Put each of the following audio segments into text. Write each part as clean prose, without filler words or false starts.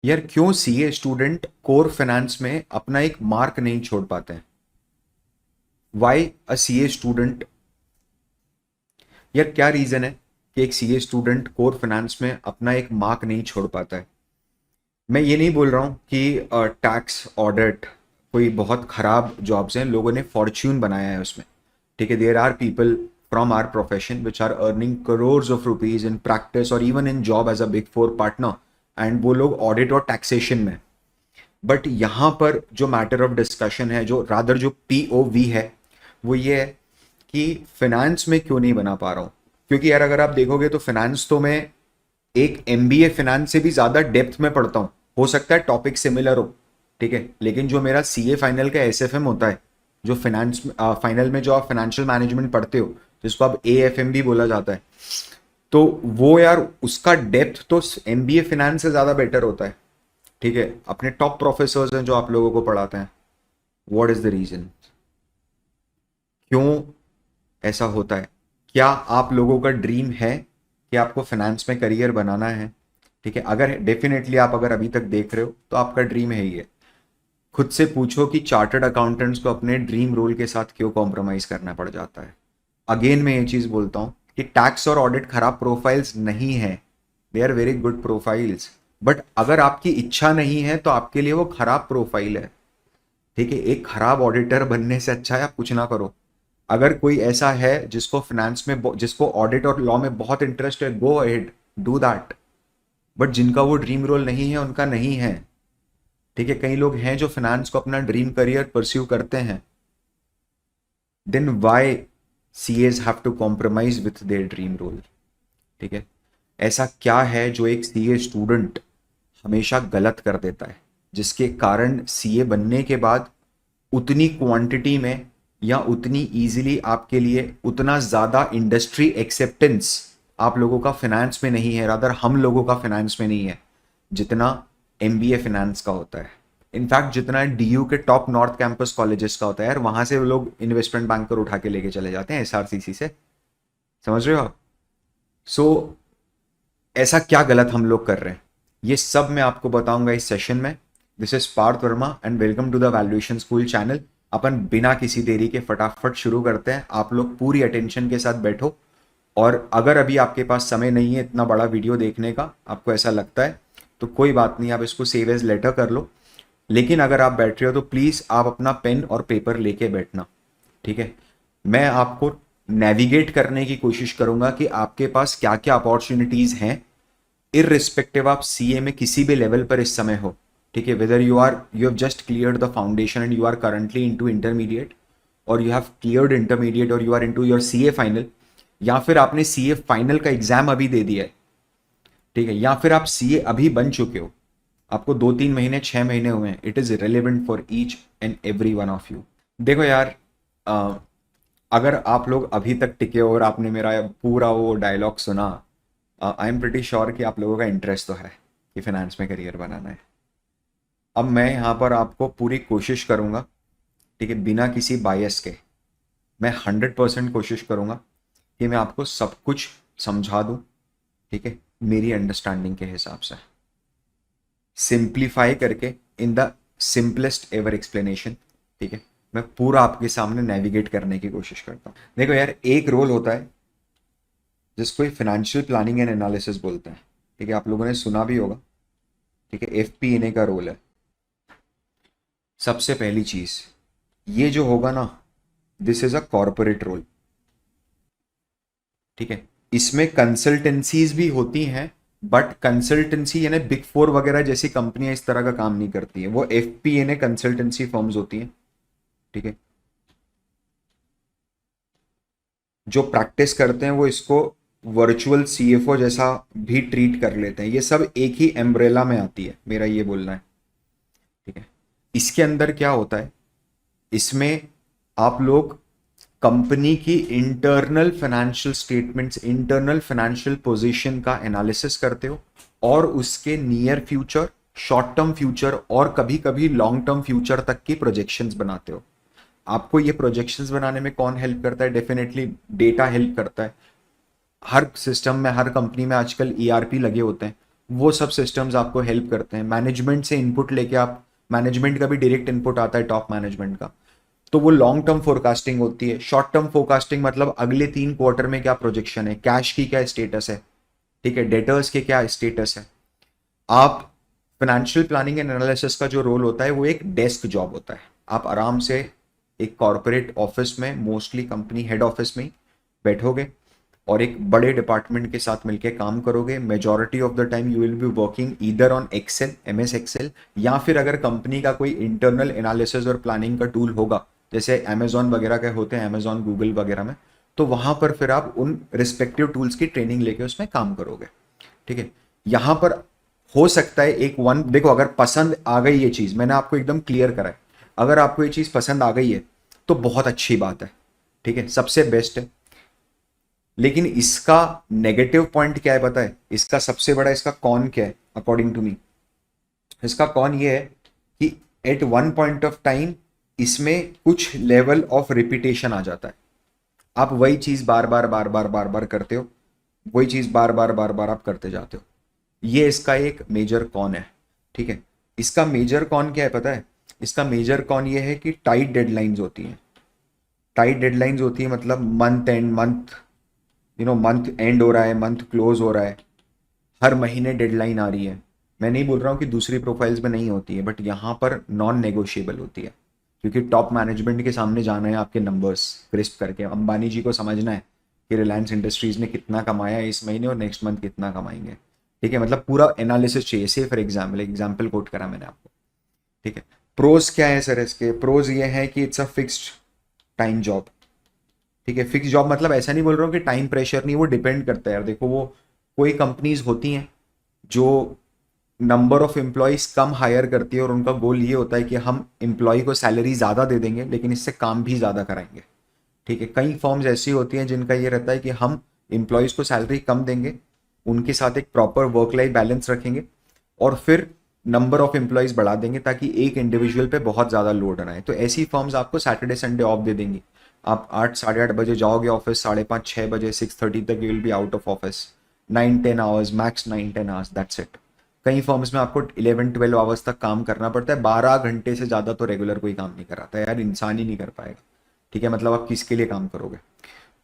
यार क्यों CA student core finance में अपना एक मार्क नहीं छोड़ पाते हैं? Why a CA student? यार क्या रीजन है कि एक सीए स्टूडेंट कोर फाइनेंस में अपना एक मार्क नहीं छोड़ पाता है? मैं ये नहीं बोल रहा हूँ कि टैक्स ऑडिट कोई बहुत खराब जॉब्स हैं, लोगों ने फॉर्च्यून बनाया है उसमें। ठीक है, there are people from our profession which are earning crores of rupees in practice और even in job as a big four partner, and वो लोग ऑडिट और टैक्सेशन में। बट यहाँ पर जो मैटर ऑफ डिस्कशन है, जो रादर जो पीओवी है, वो ये है कि फिनेंस में क्यों नहीं बना पा रहा हूँ। क्योंकि यार अगर आप देखोगे तो फिनेंस तो मैं एक एमबीए फिनेंस से भी ज्यादा डेप्थ में पढ़ता हूँ। हो सकता है टॉपिक सिमिलर हो, ठीक है, लेकिन जो मेरा सीए फाइनल का एसएफएम होता है, जो फाइनेंस फाइनल में जो आप फाइनेंशियल मैनेजमेंट पढ़ते हो, जिसको आप एएफएम भी बोला जाता है, तो वो यार उसका डेप्थ तो एमबीए फिनेंस से ज्यादा बेटर होता है। ठीक है, अपने टॉप प्रोफेसर्स हैं जो आप लोगों को पढ़ाते हैं। What is the reason? क्यों ऐसा होता है? क्या आप लोगों का ड्रीम है कि आपको फाइनेंस में करियर बनाना है? ठीक है, अगर डेफिनेटली आप अगर अभी तक देख रहे हो तो आपका ड्रीम है ही है। खुद से पूछो कि चार्टर्ड अकाउंटेंट्स को अपने ड्रीम रोल के साथ क्यों कॉम्प्रोमाइज करना पड़ जाता है। अगेन मैं ये चीज बोलता हूँ कि टैक्स और ऑडिट खराब प्रोफाइल्स नहीं है, they are very good profiles. But अगर आपकी इच्छा नहीं है तो आपके लिए वो खराब प्रोफाइल है। ठीक है, एक खराब ऑडिटर बनने से अच्छा है आप कुछ ना करो। अगर कोई ऐसा है जिसको फाइनेंस में जिसको ऑडिट और लॉ में बहुत इंटरेस्ट है, go ahead, do that. But जिनका वो ड्रीम रोल नहीं है उनका नहीं है। ठीक है, कई लोग हैं जो फाइनेंस को अपना ड्रीम करियर परस्यू करते हैं। Then why CAs have to compromise with their dream role? ठीक है, ऐसा क्या है जो एक सीए स्टूडेंट हमेशा गलत कर देता है, जिसके कारण सीए बनने के बाद उतनी क्वांटिटी में या उतनी इजीली आपके लिए उतना ज़्यादा इंडस्ट्री एक्सेप्टेंस आप लोगों का फाइनेंस में नहीं है, रादर हम लोगों का फाइनेंस में नहीं है, जितना एमबीए फाइनेंस का होता है। इनफैक्ट जितना डीयू के टॉप नॉर्थ कैंपस कॉलेजेस का होता है यार, वहां से वो लोग इन्वेस्टमेंट बैंकर उठा के लेके चले जाते हैं एसआरसीसी से। समझ रहे हो आप? सो ऐसा क्या गलत हम लोग कर रहे हैं, ये सब मैं आपको बताऊंगा इस सेशन में। This is Parth Verma and welcome to the valuation school channel. अपन बिना किसी देरी के फटाफट शुरू करते हैं। आप लोग पूरी अटेंशन के साथ बैठो, और अगर अभी आपके पास समय नहीं है इतना बड़ा वीडियो देखने का, आपको ऐसा लगता है, तो कोई बात नहीं, आप इसको सेव एज लेटर कर लो। लेकिन अगर आप बैठ रहे हो तो प्लीज़ आप अपना पेन और पेपर लेके बैठना। ठीक है, मैं आपको नेविगेट करने की कोशिश करूंगा कि आपके पास क्या क्या अपॉर्चुनिटीज़ हैं, इररिस्पेक्टिव आप सीए में किसी भी लेवल पर इस समय हो। ठीक है, whether you have just cleared the foundation and you are currently into intermediate, और यू हैव क्लियर्ड इंटरमीडिएट और you are into your CA final, या फिर आपने सीए फाइनल का एग्जाम अभी दे दिया है। ठीक है, या फिर आप सीए अभी बन चुके हो, आपको 2-3 महीने 6 महीने हुए हैं। It is relevant for each and every one of you. देखो यार, अ, अगर आप लोग अभी तक टिके हो और आपने मेरा पूरा वो डायलॉग सुना, आई एम प्रिटी श्योर कि आप लोगों का इंटरेस्ट तो है कि फाइनेंस में करियर बनाना है। अब मैं यहाँ पर आपको पूरी कोशिश करूँगा, ठीक है, बिना किसी बायस के, मैं 100% कोशिश करूँगा कि मैं आपको सब कुछ समझा दूँ। ठीक है, मेरी अंडरस्टैंडिंग के हिसाब से सिंप्लीफाई करके, in the simplest ever explanation. ठीक है, मैं पूरा आपके सामने नेविगेट करने की कोशिश करता हूँ। देखो यार, एक रोल होता है जिसको फाइनेंशियल प्लानिंग एंड एनालिसिस बोलते हैं। ठीक है, आप लोगों ने सुना भी होगा। ठीक है, एफपीएनए का रोल है। सबसे पहली चीज, ये जो होगा ना, this is a corporate role. ठीक है, इसमें कंसल्टेंसीज भी होती हैं, बट कंसल्टेंसी यानी बिग फोर वगैरह जैसी कंपनियां इस तरह का काम नहीं करती है, वो एफपीएनए कंसल्टेंसी फर्म्स होती हैं। ठीक है, जो प्रैक्टिस करते हैं वो इसको वर्चुअल सीएफओ जैसा भी ट्रीट कर लेते हैं। ये सब एक ही एम्ब्रेला में आती है, मेरा ये बोलना है। ठीक है, इसके अंदर क्या होता है, इसमें आप लोग कंपनी की internal financial statements, internal financial position का एनालिसिस करते हो, और उसके near future, short term future और कभी कभी लॉन्ग टर्म फ्यूचर तक की प्रोजेक्शंस बनाते हो। आपको ये प्रोजेक्शंस बनाने में कौन हेल्प करता है? डेफिनेटली डेटा हेल्प करता है। हर सिस्टम में, हर कंपनी में आजकल ईआरपी लगे होते हैं, वो सब सिस्टम्स आपको हेल्प करते हैं। मैनेजमेंट से इनपुट लेके आप, मैनेजमेंट का भी डायरेक्ट इनपुट आता है टॉप मैनेजमेंट का, तो वो लॉन्ग टर्म फोरकास्टिंग होती है। शॉर्ट टर्म फोरकास्टिंग मतलब अगले 3 क्वार्टर में क्या प्रोजेक्शन है, कैश की क्या स्टेटस है, ठीक है, डेटर्स के क्या स्टेटस है। आप फाइनेंशियल प्लानिंग एंड एनालिसिस का जो रोल होता है वो एक डेस्क जॉब होता है। आप आराम से एक कॉरपोरेट ऑफिस में, मोस्टली कंपनी हेड ऑफिस में ही बैठोगे और एक बड़े डिपार्टमेंट के साथ मिलकर काम करोगे। Majority of the time you will be working either on Excel, MS Excel, या फिर अगर कंपनी का कोई इंटरनल एनालिसिस और प्लानिंग का टूल होगा, जैसे अमेजॉन वगैरह के होते हैं, अमेजॉन गूगल वगैरह में, तो वहां पर फिर आप उन रिस्पेक्टिव टूल्स की ट्रेनिंग लेके उसमें काम करोगे। ठीक है, यहां पर हो सकता है एक वन, देखो अगर पसंद आ गई ये चीज, मैंने आपको एकदम क्लियर करा है, अगर आपको ये चीज पसंद आ गई है तो बहुत अच्छी बात है, ठीक है, सबसे बेस्ट है। लेकिन इसका नेगेटिव पॉइंट क्या है पता है, इसका सबसे बड़ा इसका कॉन क्या है अकॉर्डिंग टू मी? इसका कॉन ये है कि at one point of time इसमें कुछ लेवल ऑफ रिपीटेशन आ जाता है। आप वही चीज बार बार बार बार बार बार करते हो, वही चीज बार बार बार बार आप करते जाते हो। ये इसका एक मेजर कॉन है, ठीक है। इसका मेजर कॉन क्या है पता है? इसका मेजर कॉन ये है कि टाइट डेडलाइंस होती हैं। टाइट डेडलाइंस होती है मतलब मंथ एंड, मंथ एंड हो रहा है, मंथ क्लोज हो रहा है, हर महीने डेडलाइन आ रही है। मैं नहीं बोल रहा हूँ कि दूसरी प्रोफाइल्स में नहीं होती है, बट यहाँ पर नॉन नेगोशिएबल होती है, क्योंकि टॉप मैनेजमेंट के सामने जाना है आपके नंबर्स क्रिस्प करके। अंबानी जी को समझना है कि रिलायंस इंडस्ट्रीज ने कितना कमाया इस महीने और नेक्स्ट मंथ कितना कमाएंगे, ठीक है, मतलब पूरा एनालिसिस चाहिए। से फॉर एग्जाम्पल कोट करा मैंने आपको, ठीक है। प्रोज क्या है सर इसके? प्रोज ये है कि it's a fixed time job, ठीक है। फिक्स जॉब मतलब ऐसा नहीं बोल रहा हूँ कि टाइम प्रेशर नहीं, वो डिपेंड करता है यार। देखो वो कोई कंपनीज होती हैं जो नंबर ऑफ एम्प्लॉयज कम हायर करती है और उनका गोल ये होता है कि हम एम्प्लॉय को सैलरी ज़्यादा दे देंगे लेकिन इससे काम भी ज़्यादा कराएंगे, ठीक है। कई फॉर्म्स ऐसी होती हैं जिनका ये रहता है कि हम एम्प्लॉयज़ को सैलरी कम देंगे, उनके साथ एक प्रॉपर वर्क लाइफ बैलेंस रखेंगे और फिर नंबर ऑफ एम्प्लॉयज़ बढ़ा देंगे ताकि एक इंडिविजुअल पे बहुत ज़्यादा लोड ना आए। तो ऐसी फॉर्म्स आपको सैटरडे संडे ऑफ दे देंगी। आप 8 साढ़े 8 बजे जाओगे ऑफिस, 5:30 6 बजे 6:30 तक you will be out of office. 9-10 hours max, 9-10 hours, that's it. कई फर्म्स में आपको 11-12 आवर्स तक काम करना पड़ता है। 12 घंटे से ज़्यादा तो रेगुलर कोई काम नहीं कराता यार, इंसान ही नहीं कर पाएगा, ठीक है। मतलब आप किसके लिए काम करोगे?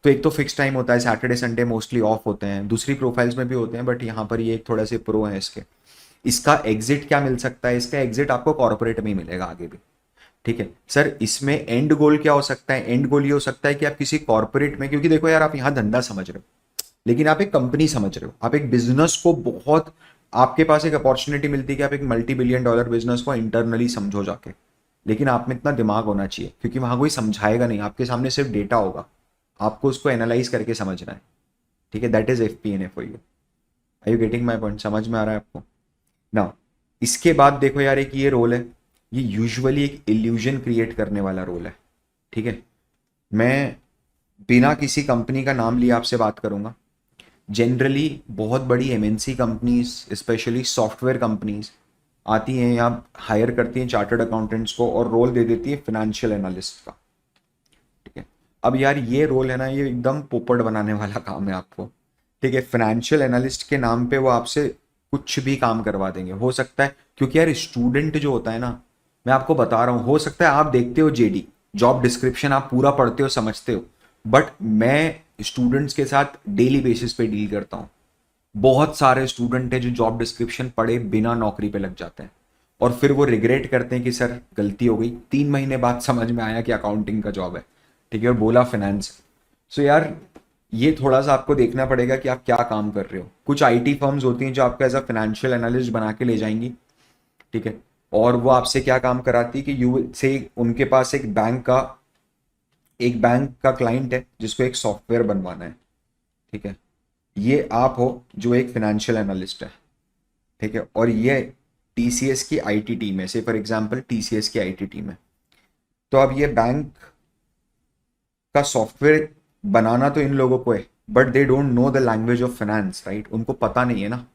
तो एक तो फिक्स टाइम होता है, सैटरडे संडे मोस्टली ऑफ होते हैं, दूसरी प्रोफाइल्स में भी होते हैं, बट यहाँ पर ये एक थोड़ा से प्रो है इसके। इसका एग्जिट क्या मिल सकता है? इसका एग्जिट आपको कॉर्पोरेट में ही मिलेगा आगे भी, ठीक है। सर इसमें एंड गोल क्या हो सकता है? एंड गोल ये हो सकता है कि आप किसी कॉर्पोरेट में, क्योंकि देखो यार आप यहाँ धंधा समझ रहे हो लेकिन आप एक कंपनी समझ रहे हो, आप एक बिजनेस को बहुत, आपके पास एक अपॉर्चुनिटी मिलती है कि आप एक $multi-billion बिजनेस को इंटरनली समझो जाके। लेकिन आप में इतना दिमाग होना चाहिए क्योंकि वहां कोई समझाएगा नहीं, आपके सामने सिर्फ डेटा होगा, आपको उसको एनालाइज करके समझना है, ठीक है। That is FP&A for you. Are you getting my point? समझ में आ रहा है आपको ना? इसके बाद देखो यार, एक ये रोल है, ये यूजुअली एक इल्यूजन क्रिएट करने वाला रोल है, ठीक है। मैं बिना किसी कंपनी का नाम लिए आपसे बात करूंगा। जनरली बहुत बड़ी MNC companies, specially software companies आती हैं या हायर करती हैं चार्टर्ड अकाउंटेंट्स को और रोल दे देती है फाइनेंशियल एनालिस्ट का, ठीक है। अब यार ये रोल है ना, ये एकदम पोपट बनाने वाला काम है आपको, ठीक है। फाइनेंशियल एनालिस्ट के नाम पे वो आपसे कुछ भी काम करवा देंगे, हो सकता है, क्योंकि यार स्टूडेंट जो होता है ना, मैं आपको बता रहा हूँ, हो सकता है आप देखते हो JD जॉब डिस्क्रिप्शन, आप पूरा पढ़ते हो, समझते हो, बट मैं स्टूडेंट्स के साथ डेली बेसिस पे डील करता हूँ। बहुत सारे स्टूडेंट हैं जो जॉब डिस्क्रिप्शन पढ़े बिना नौकरी पे लग जाते हैं और फिर वो रिग्रेट करते हैं कि सर गलती हो गई, 3 महीने बाद समझ में आया कि अकाउंटिंग का जॉब है, ठीक है, और बोला फाइनेंस। सो यार ये थोड़ा सा आपको देखना पड़ेगा कि आप क्या काम कर रहे हो। कुछ IT फर्म्स होती हैं जो आपको एज अ फाइनेंशियल एनालिस्ट बना के ले जाएंगी, ठीक है, और वो आपसे क्या काम कराती है कि यू से, उनके पास एक बैंक का क्लाइंट है जिसको एक सॉफ्टवेयर बनवाना है, ठीक है। ये आप हो जो एक फाइनेंशियल एनालिस्ट है, ठीक है, और ये TCS की IT टीम है, से फॉर एग्जांपल TCS की IT टीम है। तो अब ये बैंक का सॉफ्टवेयर बनाना तो इन लोगों को है, but they don't know the language of finance, right? उनको पता नहीं है ना,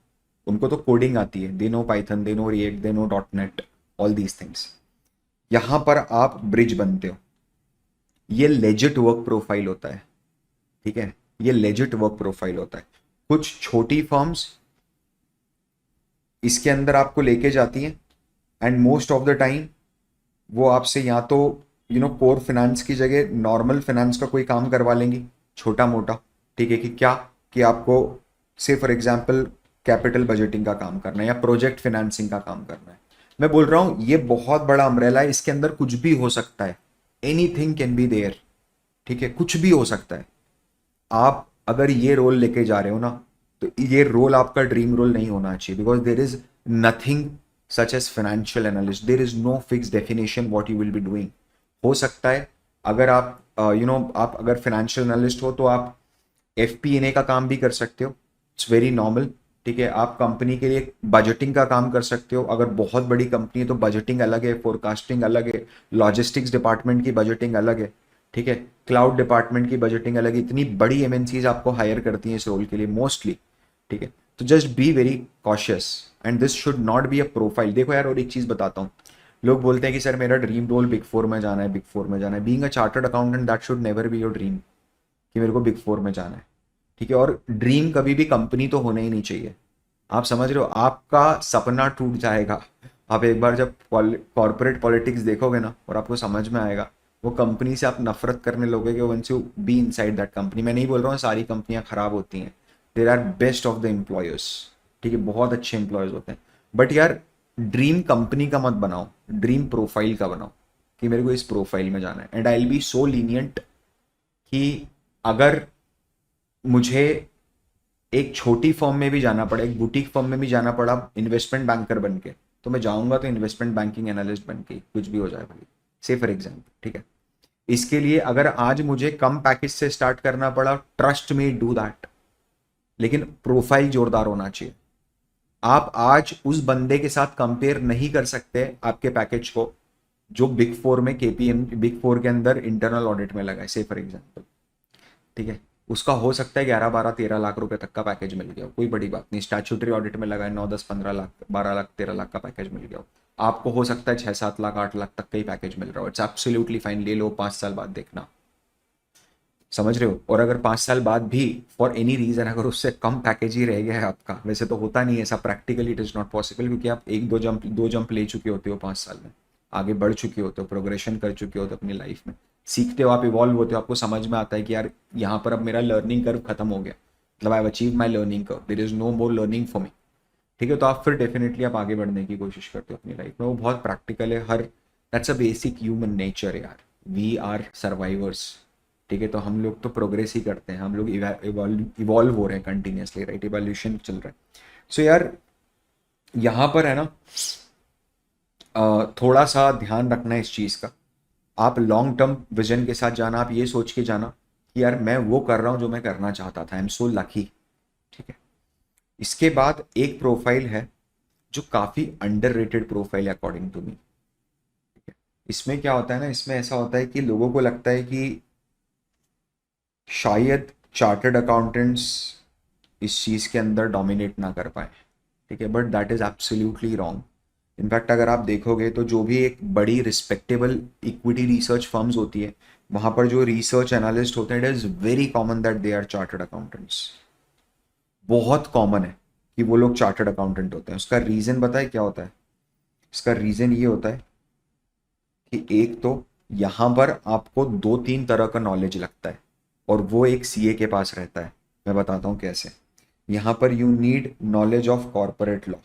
उनको तो कोडिंग आती है, they know Python, they know react, they know .NET, all these things. यहां पर आप ब्रिज बनते हो। ये लेजिट वर्क प्रोफाइल होता है, ठीक है, ये लेजिट वर्क प्रोफाइल होता है। कुछ छोटी फर्म्स इसके अंदर आपको लेके जाती हैं, and most of the time वो आपसे या तो कोर फाइनेंस की जगह नॉर्मल फाइनेंस का कोई काम करवा लेंगी, छोटा मोटा। ठीक है, कि क्या, कि आपको से फॉर एग्जांपल कैपिटल बजटिंग का काम करना है या प्रोजेक्ट फाइनेंसिंग का काम करना है। मैं बोल रहा हूँ ये बहुत बड़ा अम्ब्रेला है, इसके अंदर कुछ भी हो सकता है, एनीथिंग कैन बी देयर। ठीक है, कुछ भी हो सकता है। आप अगर ये रोल लेके जा रहे हो ना, तो ये रोल आपका ड्रीम रोल नहीं होना चाहिए, because there is nothing such as financial analyst, there is no fix definition what you will be doing. हो सकता है अगर आप आप अगर फाइनेंशियल एनालिस्ट हो तो आप FP&A का काम भी कर सकते हो, इट्स वेरी नॉर्मल। ठीक है, आप कंपनी के लिए बजटिंग का काम कर सकते हो, अगर बहुत बड़ी कंपनी है तो बजटिंग अलग है, फोरकास्टिंग अलग है, लॉजिस्टिक्स डिपार्टमेंट की बजटिंग अलग है। ठीक है, क्लाउड डिपार्टमेंट की बजटिंग अलग है, इतनी बड़ी MNCs आपको हायर करती हैं इस रोल के लिए मोस्टली। ठीक है, तो just be very cautious, and this should not be a profile. देखो यार, और एक चीज़ बताता हूँ, लोग बोलते हैं कि सर मेरा ड्रीम रोल बिग फोर में जाना है, बिग फोर में जाना है। Being a chartered accountant that should never be your dream कि मेरे को बिग फोर में जाना है। ठीक है, और ड्रीम कभी भी कंपनी तो होना ही नहीं चाहिए। आप समझ रहे हो, आपका सपना टूट जाएगा। आप एक बार जब कॉर्पोरेट पॉलिटिक्स देखोगे ना, और आपको समझ में आएगा, वो कंपनी से आप नफरत करने लोगे कि once you be inside that company. मैं नहीं बोल रहा हूँ सारी कंपनियां खराब होती हैं, there are best of the employers. ठीक है, बहुत अच्छे एम्प्लॉयर्स होते हैं, बट यार ड्रीम कंपनी का मत बनाओ, ड्रीम प्रोफाइल का बनाओ कि मेरे को इस प्रोफाइल में जाना है। And I will be so lenient कि अगर मुझे एक छोटी फर्म में भी जाना पड़ा, एक बुटीक फर्म में भी जाना पड़ा इन्वेस्टमेंट बैंकर बन के, तो मैं जाऊंगा तो इन्वेस्टमेंट बैंकिंग एनालिस्ट बन के, कुछ भी हो जाए भाई, से फॉर एग्जाम्पल। ठीक है, इसके लिए अगर आज मुझे कम पैकेज से स्टार्ट करना पड़ा, ट्रस्ट मी डू दैट, लेकिन प्रोफाइल जोरदार होना चाहिए। आप आज उस बंदे के साथ कंपेयर नहीं कर सकते आपके पैकेज को जो बिग फोर में KPM बिग फोर के अंदर इंटरनल ऑडिट में लगा है, से फॉर एग्जाम्पल। ठीक है, उसका हो सकता है 11 12 13 लाख रुपए तक का पैकेज मिल गया हो, कोई बड़ी बात नहीं। स्टैट्यूटरी ऑडिट में लगा है 9 10 15 लाख 12 लाख 13 लाख का पैकेज मिल गया हो, आपको हो सकता है 6 7 लाख 8 लाख तक का ही पैकेज मिल रहा हो। इट्स एब्सोल्युटली फाइन, ले लो, 5 साल बाद देखना। समझ रहे हो, और अगर 5 साल बाद भी फॉर एनी रीजन अगर उससे कम पैकेज ही रह गया है आपका, वैसे तो होता नहीं है ऐसा, practically it is not possible, क्योंकि आप एक दो जंप ले चुके होते हो 5 साल में, आगे बढ़ चुके होते हो, प्रोग्रेशन कर चुके होते हो अपनी लाइफ में, सीखते हो आप, इवॉल्व होते हो, आपको समझ में आता है कि यार यहाँ पर अब मेरा लर्निंग कर्व खत्म हो गया, मतलब I have achieve my learning curve, there is no more learning for me. ठीक है, तो आप फिर डेफिनेटली आप आगे बढ़ने की कोशिश करते हो अपनी लाइफ में, वो बहुत प्रैक्टिकल है। Her that's a basic human nature यार, वी आर सर्वाइवर्स। ठीक है, तो हम लोग तो प्रोग्रेस ही करते हैं, हम लोग इवॉल्व हो रहे हैं कंटिन्यूसली, राइट, इवोल्यूशन चल रहा है। सो यार यहाँ पर है ना, थोड़ा सा ध्यान रखना है इस चीज़ का। आप लॉन्ग टर्म विजन के साथ जाना, आप ये सोच के जाना कि यार मैं वो कर रहा हूँ जो मैं करना चाहता था, आई एम सो लकी। ठीक है, इसके बाद एक प्रोफाइल है जो काफ़ी अंडररेटेड प्रोफाइल है अकॉर्डिंग टू मी। इसमें क्या होता है ना, इसमें ऐसा होता है कि लोगों को लगता है कि शायद चार्टर्ड अकाउंटेंट्स इस चीज़ के अंदर डोमिनेट ना कर पाए। ठीक है, but that is absolutely wrong. In fact अगर आप देखोगे तो जो भी एक बड़ी रिस्पेक्टेबल इक्विटी रिसर्च फर्म्स होती है, वहाँ पर जो रिसर्च एनालिस्ट होते हैं, it is very common that they are chartered accountants. बहुत कॉमन है कि वो लोग चार्टर्ड अकाउंटेंट होते हैं। उसका रीज़न पता है क्या होता है? इसका रीज़न ये होता है कि एक तो यहाँ पर आपको 2 3 तरह का नॉलेज लगता है, और वो एक CA के पास रहता है। मैं बताता हूँ कैसे। यहाँ पर you need knowledge of corporate law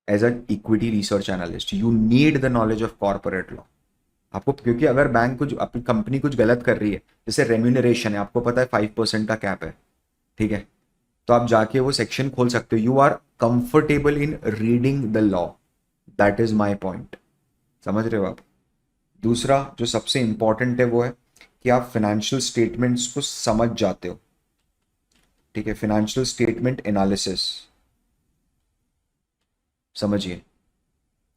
as a equity research analyst, you need the knowledge of corporate law आपको, क्योंकि अगर बैंक कुछ, अपनी कंपनी कुछ गलत कर रही है, जैसे रेम्यूनरेशन है, आपको पता है 5% का कैप है। ठीक है, तो आप जाके वो सेक्शन खोल सकते हो, you are comfortable in reading the law, that is my point. समझ रहे हो आप? दूसरा जो सबसे इंपॉर्टेंट है वो है कि आप फाइनेंशियल स्टेटमेंट्स को समझ जाते हो। ठीक है, फाइनेंशियल स्टेटमेंट एनालिसिस समझिए,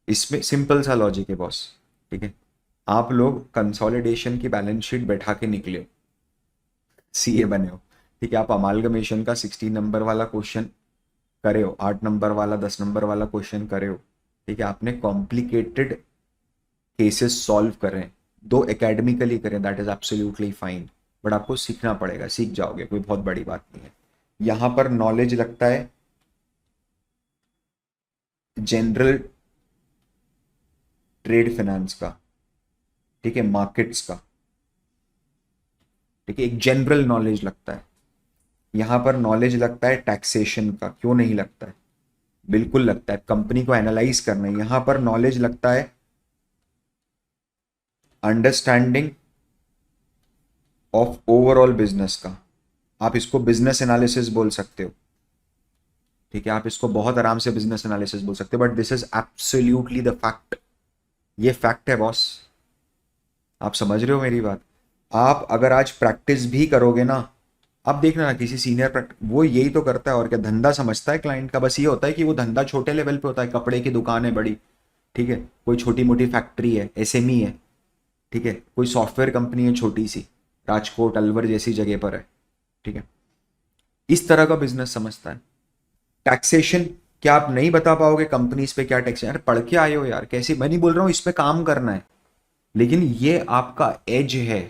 इसमें सिंपल सा लॉजिक है बॉस। ठीक है, आप लोग कंसोलिडेशन की बैलेंस शीट बैठा के निकले हो, CA बने हो। ठीक है, आप अमालगमेशन का 16 नंबर वाला क्वेश्चन करे हो, 8 नंबर वाला, 10 नंबर वाला क्वेश्चन करे हो। ठीक है, आपने कॉम्प्लिकेटेड केसेस सॉल्व करें, दो एकेडमिकली करें, that is absolutely fine, but आपको सीखना पड़ेगा, सीख जाओगे, कोई बहुत बड़ी बात नहीं है। यहाँ पर नॉलेज लगता है जनरल ट्रेड फाइनेंस का, ठीक है, मार्केट्स का, ठीक है, एक जनरल नॉलेज लगता है। यहां पर नॉलेज लगता है टैक्सेशन का, क्यों नहीं लगता है, बिल्कुल लगता है। कंपनी को एनालाइज करना है, यहां पर नॉलेज लगता है अंडरस्टैंडिंग ऑफ ओवरऑल बिजनेस का। आप इसको बिजनेस एनालिसिस बोल सकते हो, ठीक है, आप इसको बहुत आराम से बिजनेस एनालिसिस बोल सकते हो, but this is absolutely the fact. ये फैक्ट है बॉस, आप समझ रहे हो मेरी बात। आप अगर आज प्रैक्टिस भी करोगे ना, अब देखना ना किसी सीनियर वो यही तो करता है और क्या, धंधा समझता है क्लाइंट का, बस ये होता है कि वो धंधा छोटे लेवल पे होता है, कपड़े की दुकान है बड़ी, ठीक है, कोई छोटी मोटी फैक्ट्री है, एसएमई है, ठीक है, कोई सॉफ्टवेयर कंपनी है छोटी सी, राजकोट अलवर जैसी जगह पर है, ठीक है, इस तरह का बिजनेस समझता है। टैक्सेशन, क्या आप नहीं बता पाओगे कंपनीज पे क्या टैक्स, यार पढ़ के आए हो यार, कैसे, मैं नहीं बोल रहा हूँ इस पे काम करना है, लेकिन ये आपका एज है।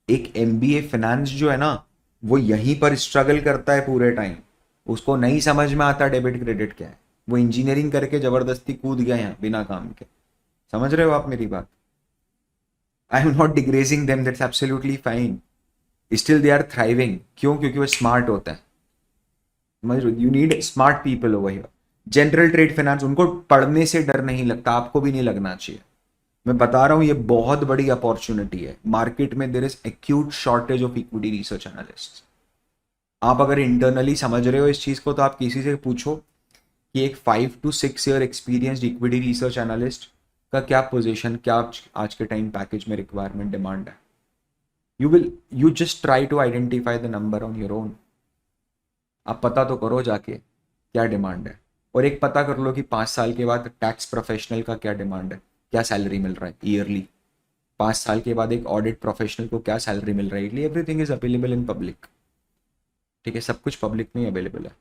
एक एमबीए फाइनेंस जो है ना, वो यहीं पर स्ट्रगल करता है पूरे टाइम, उसको नहीं समझ में आता डेबिट क्रेडिट क्या है, वो इंजीनियरिंग करके जबरदस्ती कूद गया है बिना काम के। समझ रहे हो आप मेरी बात। I am not digressing them, that's absolutely fine, still they are thriving. क्यों? क्योंकि वो स्मार्ट होता है। समझ रहे हो, you need smart people over here. General trade finance, उनको पढ़ने से डर नहीं लगता, आपको भी नहीं लगना चाहिए। मैं बता रहा हूं ये बहुत बड़ी अपॉर्चुनिटी है मार्केट में, there is acute shortage of equity research analyst. आप अगर इंटरनली समझ रहे हो इस चीज को, तो आप किसी से पूछो कि एक 5 to 6 year experienced equity research analyst का क्या पोजीशन, क्या आज के टाइम पैकेज में रिक्वायरमेंट डिमांड है। You just try to identify the number on your own. आप पता तो करो जाके क्या डिमांड है, और एक पता कर लो कि 5 साल के बाद टैक्स प्रोफेशनल का क्या डिमांड है, क्या सैलरी मिल रहा है ईयरली। 5 साल के बाद एक ऑडिट प्रोफेशनल को क्या सैलरी मिल रही है। Everything is available in public, ठीक है, सब कुछ पब्लिक में अवेलेबल है।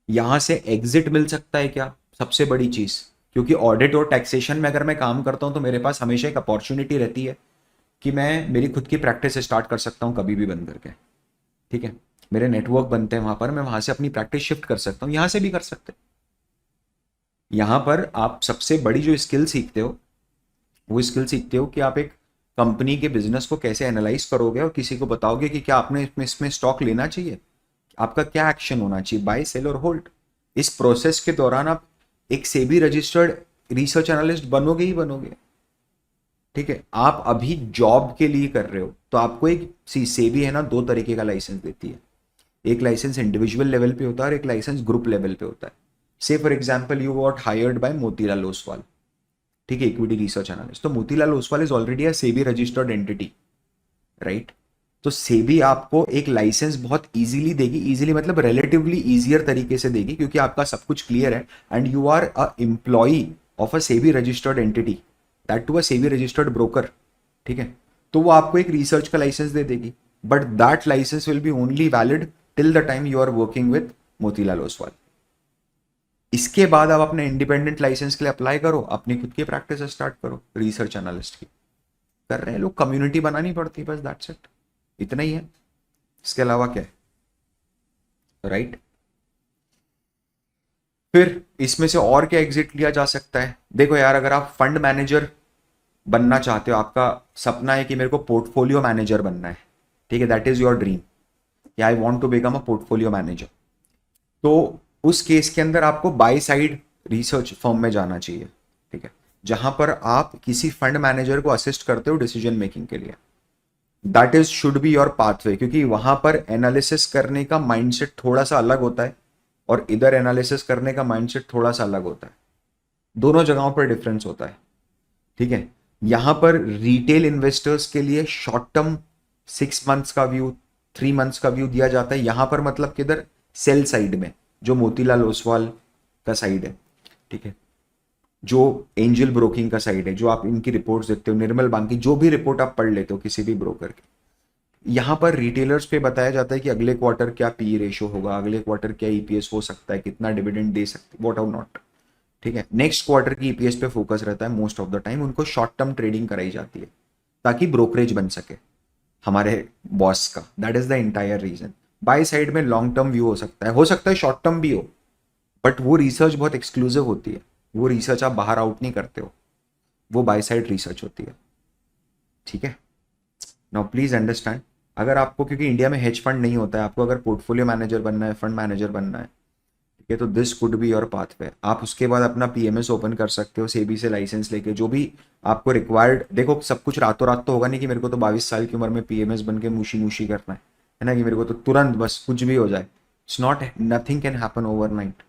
यहाँ से एग्जिट मिल सकता है क्या, सबसे बड़ी चीज, क्योंकि ऑडिट और टैक्सेशन में अगर मैं काम करता हूँ तो मेरे पास हमेशा एक अपॉर्चुनिटी रहती है कि मैं मेरी खुद की प्रैक्टिस स्टार्ट कर सकता हूँ कभी भी बंद करके, ठीक है, मेरे नेटवर्क बनते हैं वहां पर, मैं वहां से अपनी प्रैक्टिस शिफ्ट कर सकता हूँ, यहां से भी कर सकते हैं। यहां पर आप सबसे बड़ी जो स्किल सीखते हो, वो स्किल सीखते हो कि आप एक कंपनी के बिजनेस को कैसे एनालाइज करोगे और किसी को बताओगे कि क्या आपने इसमें स्टॉक लेना चाहिए, आपका क्या एक्शन होना चाहिए, बाय सेल और होल्ड। इस प्रोसेस के दौरान आप एक सेबी रजिस्टर्ड रिसर्च एनालिस्ट बनोगे ही बनोगे, ठीक है। आप अभी जॉब के लिए कर रहे हो तो आपको एक सेबी है ना, 2 तरीके का लाइसेंस देती है। एक लाइसेंस इंडिविजुअल लेवल पे होता है और एक लाइसेंस ग्रुप लेवल पे होता है। से for example you got hired by Motilal Oswal, ठीक है, इक्विटी रिसर्च एनालिस्ट, तो Motilal Oswal is already a SEBI registered entity, right. तो सेबी आपको एक लाइसेंस बहुत इजीली देगी, इजीली मतलब रिलेटिवली इजियर तरीके से देगी, क्योंकि आपका सब कुछ क्लियर है and you are a employee of a SEBI registered entity, that too a SEBI registered broker, ठीक है। तो वो आपको एक रिसर्च का लाइसेंस दे देगी, but that license will be only valid till the time you are working with Motilal Oswal. इसके बाद आप अपने इंडिपेंडेंट लाइसेंस के लिए अप्लाई करो, अपनी खुद की प्रैक्टिस स्टार्ट करो रिसर्च एनालिस्ट की। कर रहे हैं लोग, कम्युनिटी बनानी पड़ती है, बस दैट्स इट, इतना ही है, इसके अलावा क्या है, राइट। फिर इसमें से और क्या एग्जिट लिया जा सकता है। देखो यार, अगर आप फंड मैनेजर बनना चाहते हो, आपका सपना है कि मेरे को पोर्टफोलियो मैनेजर बनना है, ठीक है, दैट इज योर ड्रीम, या I want to become a portfolio manager, तो उस केस के अंदर आपको बाय साइड रिसर्च फर्म में जाना चाहिए, ठीक है, जहां पर आप किसी फंड मैनेजर को असिस्ट करते हो डिसीजन मेकिंग के लिए। That is should be your pathway, क्योंकि वहां पर एनालिसिस करने का माइंडसेट थोड़ा सा अलग होता है और इधर एनालिसिस करने का माइंडसेट थोड़ा सा अलग होता है, दोनों जगहों पर डिफरेंस होता है, ठीक है। यहां पर रिटेल इन्वेस्टर्स के लिए शॉर्ट टर्म 6 मंथ्स का व्यू, 3 मंथ्स का व्यू दिया जाता है। यहां पर मतलब किधर, सेल साइड में, जो मोतीलाल ओसवाल का साइड है, ठीक है, जो एंजल ब्रोकिंग का साइड है, जो आप इनकी रिपोर्ट्स देखते हो, निर्मल बैंक की जो भी रिपोर्ट आप पढ़ लेते हो किसी भी ब्रोकर की, यहां पर रिटेलर्स पे बताया जाता है कि अगले क्वार्टर क्या पी रेशो होगा, अगले क्वार्टर क्या ईपीएस हो सकता है, कितना डिविडेंड दे सकते, वॉट आउट नॉट, ठीक है। नेक्स्ट क्वार्टर की ईपीएस पे फोकस रहता है मोस्ट ऑफ द टाइम, उनको शॉर्ट टर्म ट्रेडिंग कराई जाती है ताकि ब्रोकरेज बन सके हमारे बॉस का, that is the entire reason. Buy side में लॉन्ग टर्म व्यू हो सकता है शॉर्ट टर्म भी हो, बट वो रिसर्च बहुत एक्सक्लूसिव होती है, वो रिसर्च आप बाहर आउट नहीं करते हो, वो बाय साइड रिसर्च होती है। ठीक है, नाउ प्लीज अंडरस्टैंड, अगर आपको, क्योंकि इंडिया में हेज फंड नहीं होता है, आपको अगर पोर्टफोलियो मैनेजर बनना है, फंड मैनेजर बनना है, ठीक है, तो this could be your pathway. आप उसके बाद अपना पीएमएस ओपन कर सकते हो सेबी से लाइसेंस लेके, जो भी आपको रिक्वायर्ड। देखो सब कुछ रातों रात तो होगा नहीं कि मेरे को तो 22 साल की उम्र में पीएमएस बन के मूशी मूशी करना है ना, कि मेरे को तो तुरंत बस कुछ भी हो जाए। It's not, nothing can happen overnight.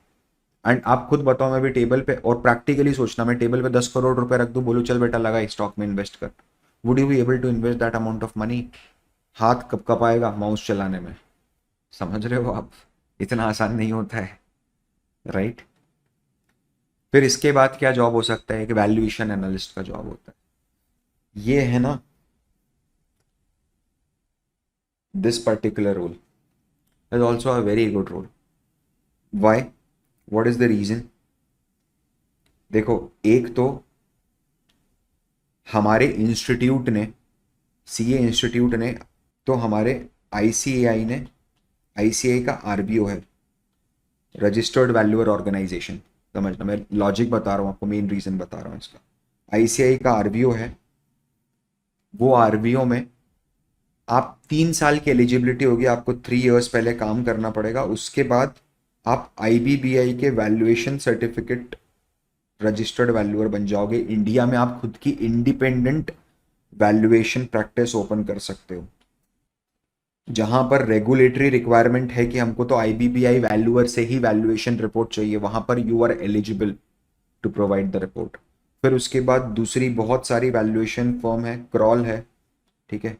And आप खुद बताओ, मैं भी टेबल पे, और प्रैक्टिकली सोचना, मैं टेबल पे 10 करोड़ रुपए रख दूं, बोलूं चल बेटा लगा स्टॉक में इन्वेस्ट कर, would you be able to invest that amount of money? हाथ कब कब आएगा माउस चलाने में, समझ रहे हो आप? इतना आसान नहीं होता है, राइट? फिर इसके बाद क्या जॉब हो सकता है? कि वैल्यूएशन एनालिस्ट का जॉब होता है। ये है ना, this particular role is also a very good role. Why? What is the reason? देखो, एक तो हमारे इंस्टीट्यूट ने, सीए इंस्टीट्यूट ने, तो हमारे आईसीएआई ने, आईसीएआई का आरबीओ है, रजिस्टर्ड वैल्यूअर ऑर्गेनाइजेशन। समझना, मैं लॉजिक बता रहा हूँ आपको, मेन रीजन बता रहा हूँ इसका। आईसीआई का आरबीओ है, वो आरबीओ में आप 3 साल की एलिजिबिलिटी होगी, आपको 3 इयर्स पहले काम करना पड़ेगा, उसके बाद आप आईबीबीआई के वैल्यूएशन सर्टिफिकेट रजिस्टर्ड वैल्यूअर बन जाओगे। इंडिया में आप खुद की इंडिपेंडेंट वैल्यूएशन प्रैक्टिस ओपन कर सकते हो, जहां पर रेगुलेटरी रिक्वायरमेंट है कि हमको तो आईबीबीआई वैल्यूअर से ही वैल्यूएशन रिपोर्ट चाहिए, वहां पर you are eligible to provide the report. फिर उसके बाद दूसरी बहुत सारी वैल्यूएशन फर्म है, क्रॉल है, ठीक है,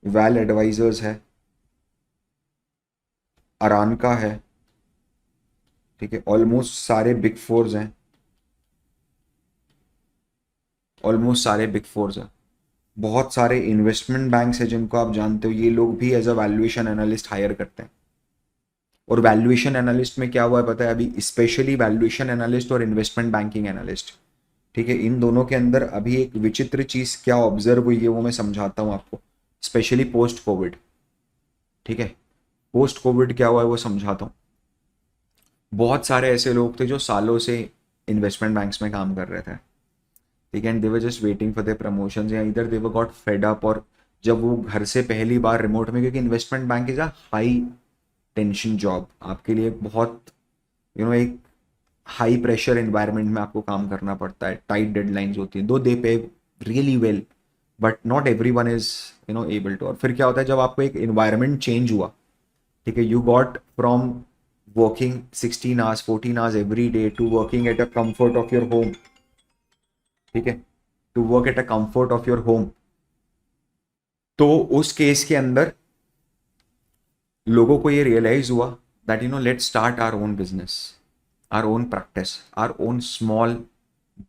वैल एडवाइजर्स है, अरानका है, ठीक है, ऑलमोस्ट सारे बिग फोर्स हैं, ऑलमोस्ट सारे बिग फोर्स हैं। बहुत सारे इन्वेस्टमेंट बैंक्स हैं जिनको आप जानते हो, ये लोग भी as a valuation analyst hire करते हैं। और वैल्यूएशन एनालिस्ट में क्या हुआ है पता है अभी? स्पेशली वैल्यूएशन एनालिस्ट और इन्वेस्टमेंट बैंकिंग एनालिस्ट, ठीक है, इन दोनों के अंदर अभी एक विचित्र चीज क्या ऑब्जर्व हुई है वो मैं समझाता हूँ आपको, स्पेशली पोस्ट कोविड। ठीक है, पोस्ट कोविड क्या हुआ है वो समझाता हूँ। बहुत सारे ऐसे लोग थे जो सालों से इन्वेस्टमेंट बैंक्स में काम कर रहे थे, ठीक है, and they were just waiting for the promotion, या इधर दे वर गॉट फेड अप। और जब वो घर से पहली बार रिमोट में, क्योंकि investment bank is a high tension job, आपके लिए बहुत एक हाई प्रेशर एनवायरनमेंट में आपको काम करना पड़ता है, टाइट डेडलाइंस होती हैं, though they pay really well, but not everyone is able to. और फिर क्या होता है जब आपको एक एनवायरनमेंट चेंज हुआ, ठीक है, you got from working 16 hours 14 hours every day to working at a comfort of your home, ठीक है, to work at a comfort of your home. तो उस केस के अंदर लोगों को ये रियलाइज हुआ that let's start our own business, our own practice, our own small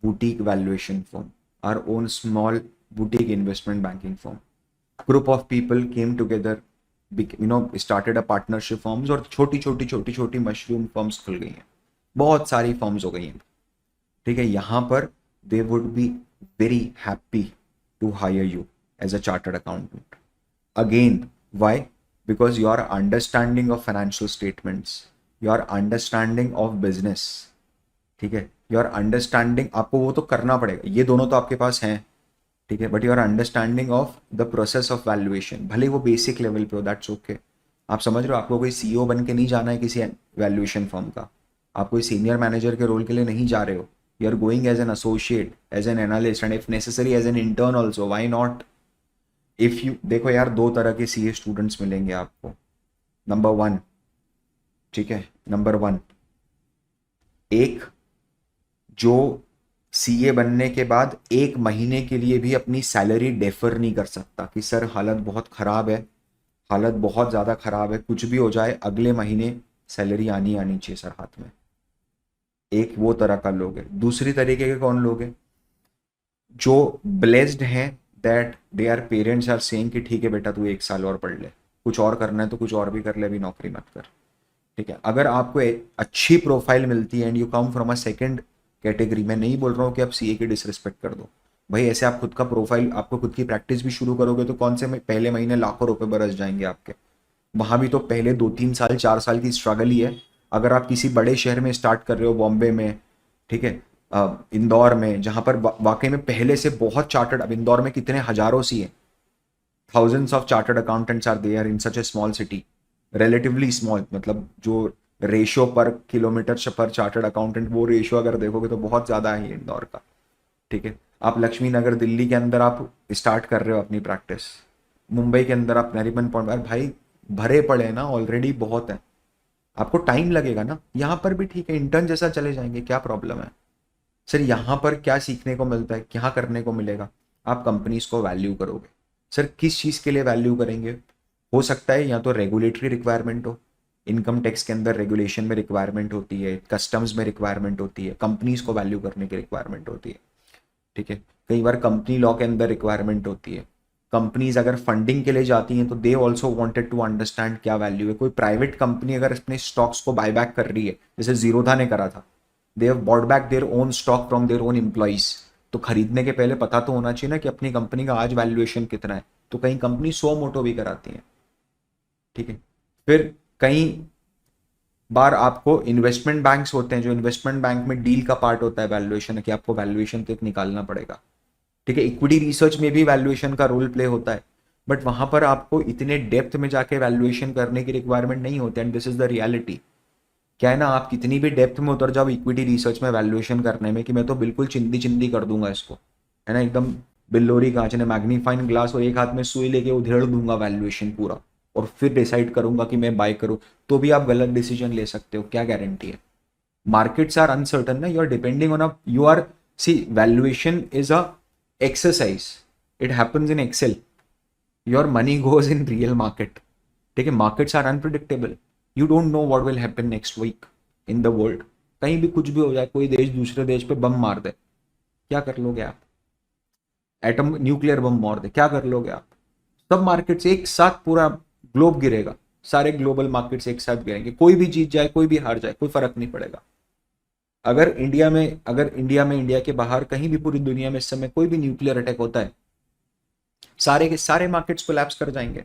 boutique valuation firm, our own small boutique investment banking firm. Group of people came together, started a partnership firms, और छोटी छोटी छोटी छोटी mushroom firms खुल गई हैं, बहुत सारी फर्म्स हो गई हैं, ठीक है। यहाँ पर they would be very happy to hire you as a chartered accountant. Again why? Because your understanding of financial statements, your understanding of business, ठीक है, योर अंडरस्टैंडिंग, आपको वो तो करना पड़ेगा, ये दोनों तो आपके पास हैं, ठीक है, but your understanding of the process of valuation, भले वो बेसिक लेवल पे हो, दैट्स ओके। आप समझ रहे हो, आपको कोई सीईओ बन के नहीं जाना है किसी वैल्यूएशन फर्म का, आप कोई सीनियर मैनेजर के रोल के लिए नहीं जा रहे हो, you are going as an associate, as an analyst, and if necessary as an intern also, why not? If you देखो यार, दो तरह के सीए स्टूडेंट्स मिलेंगे आपको। नंबर वन, ठीक है, नंबर वन, एक जो सीए बनने के बाद 1 महीने के लिए भी अपनी सैलरी डेफर नहीं कर सकता कि सर हालत बहुत ख़राब है, हालत बहुत ज़्यादा ख़राब है, कुछ भी हो जाए अगले महीने सैलरी आनी आनी चाहिए सर हाथ में। एक वो तरह का लोग है। दूसरी तरीके के कौन लोग हैं? जो ब्लेस्ड हैं, that their parents are saying कि ठीक है बेटा तू 1 साल और पढ़ ले, कुछ और करना है तो कुछ और भी कर ले, अभी नौकरी मत कर, ठीक है। अगर आपको अच्छी प्रोफाइल मिलती है and you come from a second category, मैं नहीं बोल रहा हूँ कि आप सीए की डिसरिस्पेक्ट कर दो भाई, ऐसे आप खुद का प्रोफाइल, आपको खुद की प्रैक्टिस भी शुरू करोगे तो कौन से पहले महीने लाखों रुपए बरस जाएंगे आपके, वहां भी तो पहले 2-3 साल 4 साल की स्ट्रगल ही है। अगर आप किसी बड़े शहर में स्टार्ट कर रहे हो, बॉम्बे में, ठीक है, इंदौर में, जहाँ पर वाकई में पहले से बहुत चार्टर्ड, अब इंदौर में कितने हजारों सी हैं, thousands of chartered accountants are there in such a small city, relatively small, मतलब जो रेशियो पर किलोमीटर पर चार्टर्ड अकाउंटेंट, वो रेशियो अगर देखोगे तो बहुत ज़्यादा है इंदौर का। ठीक है, आप लक्ष्मी नगर दिल्ली के अंदर आप स्टार्ट कर रहे हो अपनी प्रैक्टिस, मुंबई के अंदर आप नरीमन पॉइंट, अरे भाई भरे पड़े हैं ना ऑलरेडी, बहुत है। आपको टाइम लगेगा ना, यहाँ पर भी ठीक है, इंटर्न जैसा चले जाएंगे, क्या प्रॉब्लम है सर। यहाँ पर क्या सीखने को मिलता है, क्या करने को मिलेगा, आप कंपनीज को वैल्यू करोगे। सर किस चीज़ के लिए वैल्यू करेंगे, हो सकता है या तो रेगुलेटरी रिक्वायरमेंट हो, इनकम टैक्स के अंदर रेगुलेशन में रिक्वायरमेंट होती है, कस्टम्स में रिक्वायरमेंट होती है, कंपनीज को वैल्यू करने की रिक्वायरमेंट होती है। ठीक है, कई बार कंपनी लॉ के अंदर रिक्वायरमेंट होती है। कंपनीज अगर फंडिंग के लिए जाती हैं तो they also wanted to understand क्या वैल्यू है। कोई प्राइवेट कंपनी अगर अपने स्टॉक्स को बाय बैक कर रही है, जैसे जीरोधा ने करा था, they have bought back their own stock from their own employees, तो खरीदने के पहले पता तो होना चाहिए ना कि अपनी कंपनी का आज वैल्यूएशन कितना है। तो कई कंपनी सो मोटो भी कराती हैं। ठीक है, फिर कई बार आपको इन्वेस्टमेंट बैंक्स होते हैं, जो इन्वेस्टमेंट बैंक में डील का पार्ट होता है वैल्यूएशन, कि आपको वैल्यूएशन तक निकालना पड़ेगा। ठीक है, इक्विटी रिसर्च में भी वैल्यूएशन का रोल प्ले होता है, बट वहां पर आपको इतने डेप्थ में जाके वैल्यूएशन करने की रिक्वायरमेंट नहीं होती, and this is the reality. क्या है ना, आप कितनी भी डेप्थ में उतर जाओ इक्विटी रिसर्च में वैल्यूएशन करने में, कि मैं तो बिल्कुल चिंदी चिंदी कर दूंगा इसको, है ना, एकदम बिल्लोरी कांच ने मैग्नीफाइंग ग्लास और एक हाथ में सुई लेके उधेड़ दूंगा वैल्यूएशन पूरा, और फिर डिसाइड करूंगा कि मैं बाय करूं, तो भी आप गलत डिसीजन ले सकते हो, क्या गारंटी है। मार्केट्स आर अनसर्टन ना, you are depending on a, you are, see valuation is a exercise, it happens in Excel, your money goes in real market. ठीक है, markets are unpredictable, you don't know what will happen next week in the world, कहीं भी कुछ भी हो जाए, कोई देश दूसरे देश पे बम मार दे, क्या कर लोगे आप, एटम न्यूक्लियर बम मार दे, क्या कर लोगे आप। सब मार्केट्स एक साथ, पूरा ग्लोब गिरेगा, सारे ग्लोबल मार्केट्स एक साथ गिरेंगे, कोई भी जीत जाए कोई भी हार जाए कोई फर्क नहीं पड़ेगा। अगर इंडिया में इंडिया के बाहर कहीं भी पूरी दुनिया में इस समय कोई भी न्यूक्लियर अटैक होता है, सारे के सारे मार्केट्स कोलैप्स कर जाएंगे।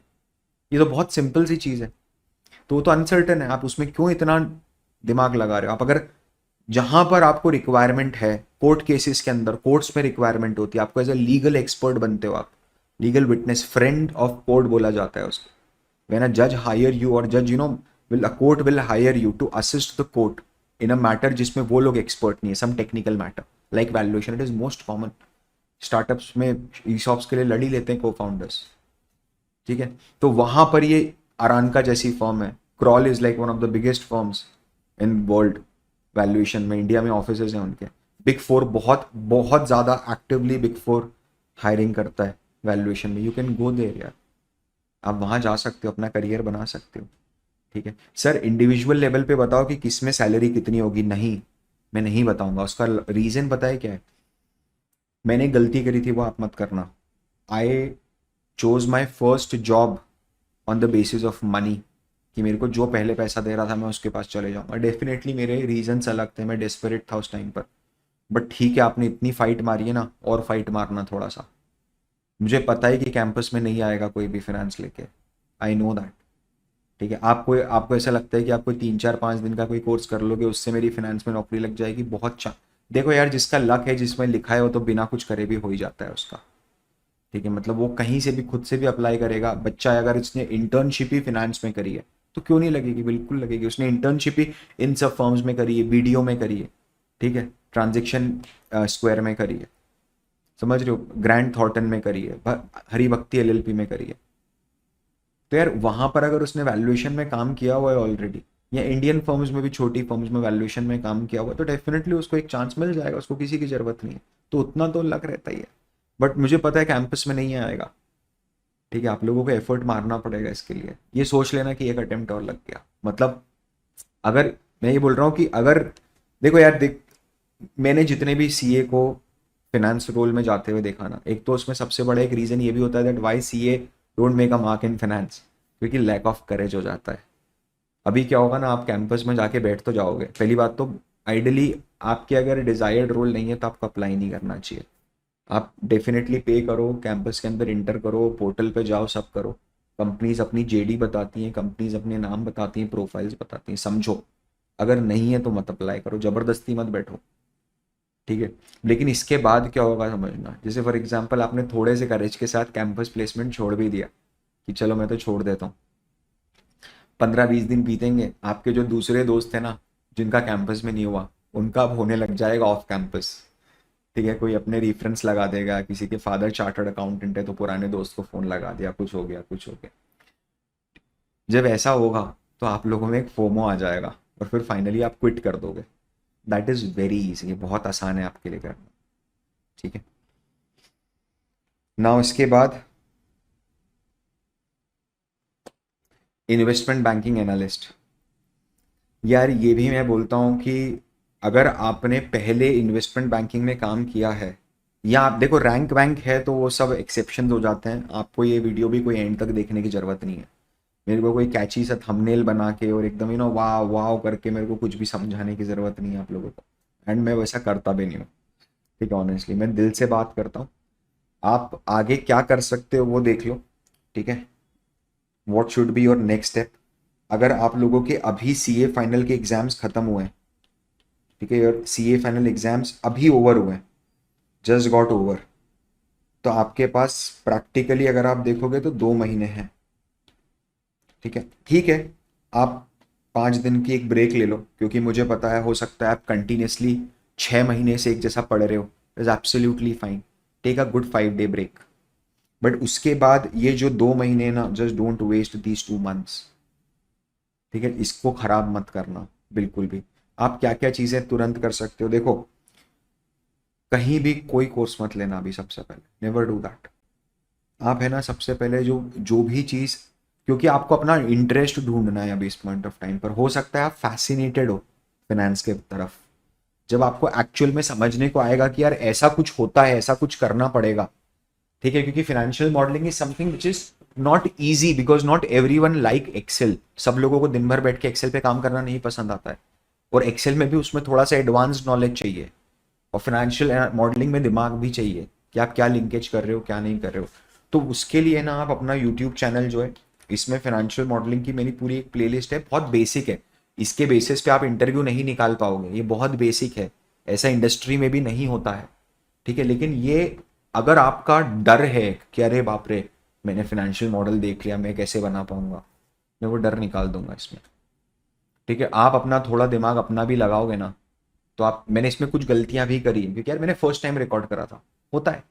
ये तो बहुत सिंपल सी चीज है। तो अनसर्टन है, आप उसमें क्यों इतना दिमाग लगा रहे हो। आप अगर जहां पर आपको रिक्वायरमेंट है, कोर्ट केसेस के अंदर कोर्ट्स में रिक्वायरमेंट होती है, आपको एज ए लीगल एक्सपर्ट बनते हो आप, legal witness, friend of court बोला जाता है उसको। व्हेन अ जज हायर यू, और जज will, a court will hire you to assist the court in a matter जिसमें वो लोग एक्सपर्ट नहीं है, some technical matter like valuation, it is most common. Startups में ईसॉप्स के लिए लड़ी लेते हैं को फाउंडर्स। ठीक है, तो वहां पर ये अरानका जैसी फर्म है, crawl is like one of the biggest firms in world valuation में, इंडिया में ऑफिसेज हैं उनके। बिग फोर बहुत बहुत ज्यादा एक्टिवली बिग फोर हायरिंग करता है वैल्यूएशन में, यू कैन गो देयर यार, आप वहां जा सकते हो, अपना करियर बना सकते हो। ठीक है सर, इंडिविजुअल लेवल पे बताओ कि किस में सैलरी कितनी होगी, नहीं मैं नहीं बताऊंगा, उसका रीजन पता है क्या है। मैंने गलती करी थी वो आप मत करना। I chose my first job on the basis of money, कि मेरे को जो पहले पैसा दे रहा था मैं उसके पास चले जाऊंगा। डेफिनेटली मेरे रीजंस अलग थे, मैं डेस्परेट था उस टाइम पर, बट ठीक है, आपने इतनी फाइट मारी है ना, और फाइट मारना थोड़ा सा। मुझे पता है कि कैंपस में नहीं आएगा कोई भी फाइनेंस लेके, आई नो दैट। ठीक है, आपको आपको ऐसा लगता है कि आप कोई 3 4 5 दिन का कोई कोर्स कर लोगे उससे मेरी फाइनेंस में नौकरी लग जाएगी, बहुत देखो यार, जिसका लक है, जिसमें लिखा है, वो तो बिना कुछ करे भी हो ही जाता है उसका। ठीक है, मतलब वो कहीं से भी खुद से भी अप्लाई करेगा। बच्चा है, अगर इसने इंटर्नशिप ही फिनेंस में करी है तो क्यों नहीं लगेगी, बिल्कुल लगेगी। उसने इंटर्नशिप ही इन सब फर्म्स में करी है, वीडियो में करी है, ठीक है, ट्रांजेक्शन स्क्वायर में करी है, समझ रहे हो, ग्रैंड थॉर्टन में करी है, हरिभक्ति एलएलपी में करी है। तो यार वहां पर अगर उसने वैल्यूएशन में काम किया हुआ है ऑलरेडी, या इंडियन फर्म्स में भी छोटी फर्म्स में वैल्यूएशन में काम किया हुआ है, तो डेफिनेटली उसको एक चांस मिल जाएगा, उसको किसी की जरूरत नहीं है। तो उतना तो लग रहता ही है, बट मुझे पता है कैंपस में नहीं आएगा। ठीक है, आप लोगों को एफर्ट मारना पड़ेगा इसके लिए। ये सोच लेना कि एक अटेम्प्ट और लग गया, मतलब अगर मैं ये बोल रहा हूँ कि अगर, देखो यार, मैंने जितने भी सीए को फाइनेंस रोल में जाते हुए देखा ना, एक तो उसमें सबसे बड़ा एक रीजन ये भी होता है that why CA don't make a mark in finance, क्योंकि लैक ऑफ करेज हो जाता है। अभी क्या होगा ना, आप कैंपस में जाके बैठ तो जाओगे, पहली बात तो आइडियली आपके अगर डिजायर्ड रोल नहीं है तो आपको अप्लाई नहीं करना चाहिए। आप डेफिनेटली पे करो, कैंपस के अंदर इंटर करो, पोर्टल पे जाओ, सब करो। कंपनीज अपनी जेडी बताती हैं, कंपनीज अपने नाम बताती हैं, प्रोफाइल्स बताती हैं, समझो। अगर नहीं है तो मत अप्लाई करो, जबरदस्ती मत बैठो। ठीक है। लेकिन इसके बाद क्या होगा समझना, जैसे फॉर एग्जांपल आपने थोड़े से करेज के साथ कैंपस प्लेसमेंट छोड़ भी दिया कि चलो मैं तो छोड़ देता हूँ, 15-20 दिन बीतेंगे, आपके जो दूसरे दोस्त थे ना जिनका कैंपस में नहीं हुआ, उनका अब होने लग जाएगा ऑफ कैंपस। ठीक है, कोई अपने रेफरेंस लगा देगा, किसी के फादर चार्टर्ड अकाउंटेंट है तो पुराने दोस्त को फोन लगा दिया, कुछ हो गया कुछ हो गया। जब ऐसा होगा तो आप लोगों में एक फोमो आ जाएगा और फिर फाइनली आप क्विट कर दोगे। दैट इज़ वेरी इजी, ये बहुत आसान है आपके लिए करना। ठीक है ना। इसके बाद इन्वेस्टमेंट बैंकिंग एनालिस्ट, यार ये भी मैं बोलता हूँ कि अगर आपने पहले इन्वेस्टमेंट बैंकिंग में काम किया है, या आप देखो रैंक वैंक है तो वो सब एक्सेप्शन हो जाते हैं, आपको ये वीडियो भी कोई एंड तक देखने की ज़रूरत नहीं है। मेरे को कोई कैची सा थंबनेल बना के और एकदम वाह वाह करके मेरे को कुछ भी समझाने की ज़रूरत नहीं है आप लोगों को, एंड मैं वैसा करता भी नहीं हूँ। ठीक है, ऑनेस्टली मैं दिल से बात करता हूँ। आप आगे क्या कर सकते हो वो देख लो। ठीक है, what should be your next step. अगर आप लोगों के अभी सीए फाइनल के एग्जाम्स खत्म हुए हैं, ठीक है, योर सीए फाइनल एग्जाम्स अभी ओवर हुए हैं, जस्ट गॉट ओवर, तो आपके पास प्रैक्टिकली अगर आप देखोगे तो 2 महीने हैं। ठीक है, ठीक है, आप 5 दिन की एक ब्रेक ले लो, क्योंकि मुझे पता है हो सकता है आप कंटिन्यूसली 6 महीने से एक जैसा पढ़ रहे हो, is absolutely fine, take a good 5 day break. But उसके बाद ये जो 2 महीने ना, just don't waste these 2 months. ठीक है, इसको खराब मत करना बिल्कुल भी। आप क्या क्या चीजें तुरंत कर सकते हो, देखो कहीं भी कोई कोर्स मत लेना अभी, सबसे पहले नेवर डू दैट। आप है ना सबसे पहले जो जो भी चीज़, क्योंकि आपको अपना इंटरेस्ट ढूंढना है अभी इस पॉइंट ऑफ टाइम पर, हो सकता है आप फैसिनेटेड हो फाइनेंस के तरफ, जब आपको एक्चुअल में समझने को आएगा कि यार ऐसा कुछ होता है, ऐसा कुछ करना पड़ेगा। ठीक है, क्योंकि financial modelling is something which is not easy, because not everyone like Excel. सब लोगों को दिन भर बैठ के एक्सेल पे काम करना नहीं पसंद आता है, और एक्सेल में भी उसमें थोड़ा सा एडवांस नॉलेज चाहिए, और फाइनेंशियल मॉडलिंग में दिमाग भी चाहिए कि आप क्या लिंकेज कर रहे हो क्या नहीं कर रहे हो। तो उसके लिए ना आप अपना यूट्यूब चैनल जो है, इसमें फाइनेंशियल मॉडलिंग की मेरी पूरी एक प्लेलिस्ट है, बहुत बेसिक है। इसके बेसिस पे आप इंटरव्यू नहीं निकाल पाओगे, ये बहुत बेसिक है, ऐसा इंडस्ट्री में भी नहीं होता है। ठीक है, लेकिन ये अगर आपका डर है कि अरे बाप रे मैंने फाइनेंशियल मॉडल देख लिया मैं कैसे बना पाऊंगा, मैं वो डर निकाल दूंगा इसमें। ठीक है, आप अपना थोड़ा दिमाग अपना भी लगाओगे ना, तो आप, मैंने इसमें कुछ गलतियां भी करी हैं क्योंकि यार मैंने फर्स्ट टाइम रिकॉर्ड करा था, होता है।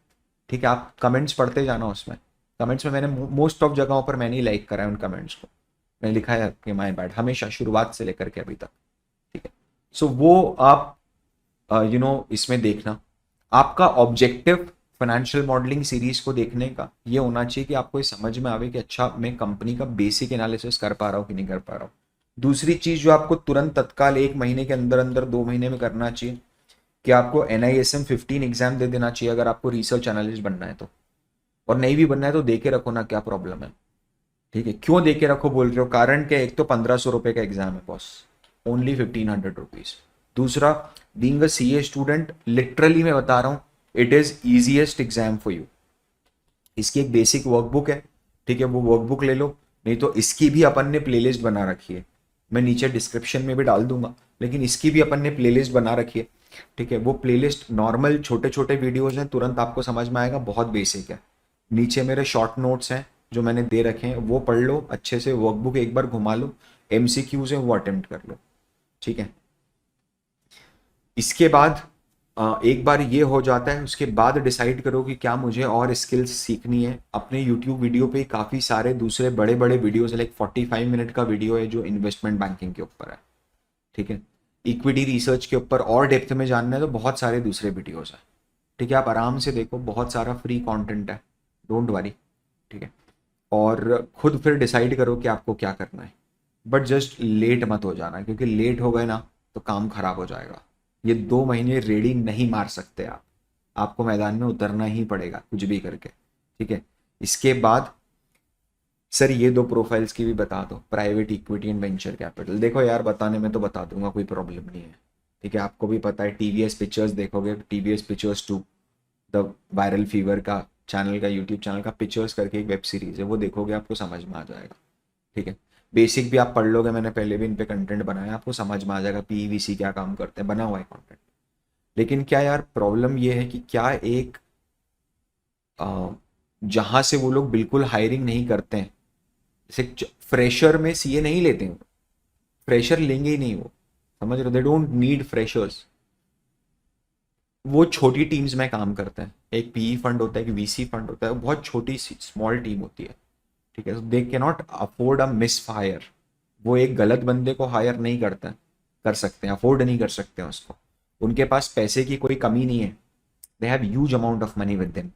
ठीक है, आप कमेंट्स पढ़ते जाना, उसमें कमेंट्स में मैंने मोस्ट ऑफ जगहों पर मैंने ही लाइक करा है उन कमेंट्स को, मैंने लिखा है कि माय बैड हमेशा, शुरुआत से लेकर के अभी तक। ठीक है, सो वो आप इसमें देखना, आपका ऑब्जेक्टिव फाइनेंशियल मॉडलिंग सीरीज को देखने का ये होना चाहिए कि आपको ये समझ में आवे कि अच्छा मैं कंपनी का बेसिक एनालिसिस कर पा रहा हूँ कि नहीं कर पा रहा हूँ। दूसरी चीज जो आपको तुरंत तत्काल 1 महीने के अंदर अंदर 2 महीने में करना चाहिए, कि आपको NISM 15 एग्जाम दे देना चाहिए अगर आपको रिसर्च एनालिस्ट बनना है तो, और नहीं भी बनना है तो दे के रखो ना, क्या प्रॉब्लम है। ठीक है, क्यों दे के रखो बोल रहे हो, कारण क्या, एक तो 1500 रुपए का एग्जाम है बॉस, ओनली 1500 रुपीज। दूसरा, being a CA student literally मैं बता रहा हूँ, it is easiest exam for you. इसकी एक बेसिक वर्कबुक है, ठीक है, वो वर्कबुक ले लो, नहीं तो इसकी भी अपन ने प्लेलिस्ट बना रखी है, मैं नीचे डिस्क्रिप्शन में भी डाल दूंगा, लेकिन इसकी भी अपन ने प्लेलिस्ट बना रखी है। ठीक है, वो प्लेलिस्ट नॉर्मल छोटे छोटे वीडियोज हैं, तुरंत आपको समझ में आएगा, बहुत बेसिक है। नीचे मेरे शॉर्ट नोट्स हैं जो मैंने दे रखे हैं, वो पढ़ लो अच्छे से, वर्कबुक एक बार घुमा लो, MCQs हैं वो अटेम्प्ट कर लो। ठीक है, इसके बाद एक बार ये हो जाता है, उसके बाद डिसाइड करो कि क्या मुझे और स्किल्स सीखनी है। अपने यूट्यूब वीडियो पे काफ़ी सारे दूसरे बड़े बड़े वीडियोस है, लाइक 45 मिनट का वीडियो है जो इन्वेस्टमेंट बैंकिंग के ऊपर है। ठीक है, इक्विटी रिसर्च के ऊपर और डेप्थ में जानना है तो बहुत सारे दूसरे वीडियोस हैं। ठीक है, आप आराम से देखो, बहुत सारा फ्री कंटेंट है, डोंट वरी। ठीक है, और खुद फिर डिसाइड करो कि आपको क्या करना है, बट जस्ट लेट मत हो जाना, क्योंकि लेट हो गए ना तो काम खराब हो जाएगा। ये 2 महीने रेडी नहीं मार सकते आप, आपको मैदान में उतरना ही पड़ेगा कुछ भी करके। ठीक है, इसके बाद सर ये 2 प्रोफाइल्स की भी बता दो, private equity and venture capital. देखो यार बताने में तो बता दूंगा, कोई प्रॉब्लम नहीं है। ठीक है, आपको भी पता है, TVS पिक्चर्स देखोगे, TVS pictures 2, the viral fever का चैनल का, यूट्यूब चैनल का, पिक्चर्स करके एक वेब सीरीज है, वो देखोगे आपको समझ में आ जाएगा। ठीक है, बेसिक भी आप पढ़ लोगे, मैंने पहले भी इन पे कंटेंट बनाया, आपको समझ में आ जाएगा PVC क्या काम करते हैं, बना हुआ है कंटेंट। लेकिन क्या यार प्रॉब्लम ये है कि क्या एक जहां से वो लोग बिल्कुल हायरिंग नहीं करते हैं, जैसे फ्रेशर में सीए नहीं लेते हैं, फ्रेशर लेंगे ही नहीं वो, समझ रहे हो, दे डोंट नीड फ्रेशर्स। वो छोटी टीम्स में काम करते हैं, एक पीई फंड होता है, एक वीसी फंड होता है, वो बहुत छोटी सी स्मॉल टीम होती है, ठीक है, दे के not afford a miss fire. वो एक गलत बंदे को हायर नहीं करते, कर सकते हैं, अफोर्ड नहीं कर सकते हैं उसको, उनके पास पैसे की कोई कमी नहीं है, they have huge amount of money with them.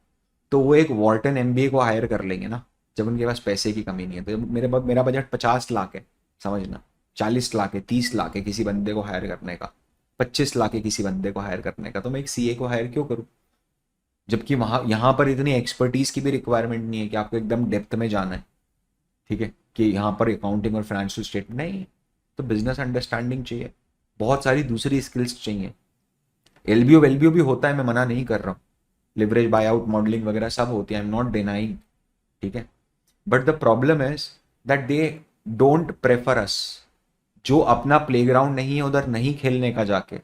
तो वो एक वॉर्टन एमबीए को हायर कर लेंगे ना, जब उनके पास पैसे की कमी नहीं है। तो मेरा बजट 50 लाख है, समझना, 40 लाख है, 30 लाख है किसी बंदे को हायर करने का, 25 लाख है किसी बंदे को हायर करने का, तो मैं एक सीए को हायर क्यों करूँ? जबकि वहाँ यहाँ पर इतनी एक्सपर्टीज की भी रिक्वायरमेंट नहीं है कि आपको एकदम डेप्थ में जाना है, ठीक है, कि यहाँ पर अकाउंटिंग और फाइनेंशियल स्टेटमेंट नहीं, तो बिजनेस अंडरस्टैंडिंग चाहिए, बहुत सारी दूसरी स्किल्स चाहिए। एलबीओ वेलबीओ भी होता है, मैं मना नहीं कर रहा हूँ, लिवरेज बाय आउट मॉडलिंग वगैरह सब होती है, आई एम नॉट डिनाइंग, ठीक है, but the problem is that they don't prefer us. जो अपना प्लेग्राउंड नहीं है उधर नहीं खेलने का जाके,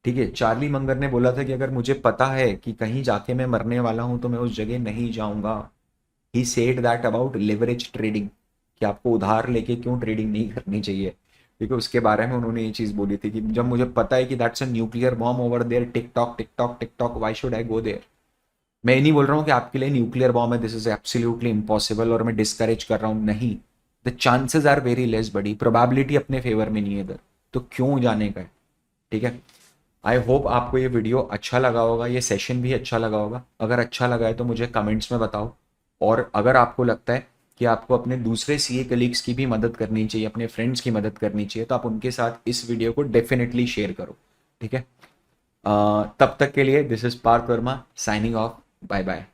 ठीक है, चार्ली मंगर ने बोला था कि अगर मुझे पता है कि कहीं जाके मैं मरने वाला हूं तो मैं उस जगह नहीं जाऊंगा। He said that about leverage trading, कि आपको उधार लेके क्यों ट्रेडिंग नहीं करनी चाहिए, क्योंकि उसके बारे में उन्होंने ये चीज़ बोली थी कि जब मुझे पता है कि that's a nuclear bomb over there, TikTok TikTok TikTok, why should I go there. मैं ये नहीं बोल रहा हूँ कि आपके लिए न्यूक्लियर बॉम्ब है, दिस इज एब्सोल्युटली इम्पॉसिबल, और मैं डिस्करेज कर रहा हूँ, नहीं, the chances are very less, बड़ी प्रोबेबिलिटी अपने फेवर में नहीं है इधर, तो क्यों जाने का है, ठीक है। आई होप आपको ये वीडियो अच्छा लगा होगा, ये सेशन भी अच्छा लगा होगा, अगर अच्छा लगा है तो मुझे कमेंट्स में बताओ, और अगर आपको लगता है कि आपको अपने दूसरे सीए कलीग्स की भी मदद करनी चाहिए, अपने फ्रेंड्स की मदद करनी चाहिए, तो आप उनके साथ इस वीडियो को डेफिनेटली शेयर करो, ठीक है। तब तक के लिए this is Parth Verma signing off, bye bye.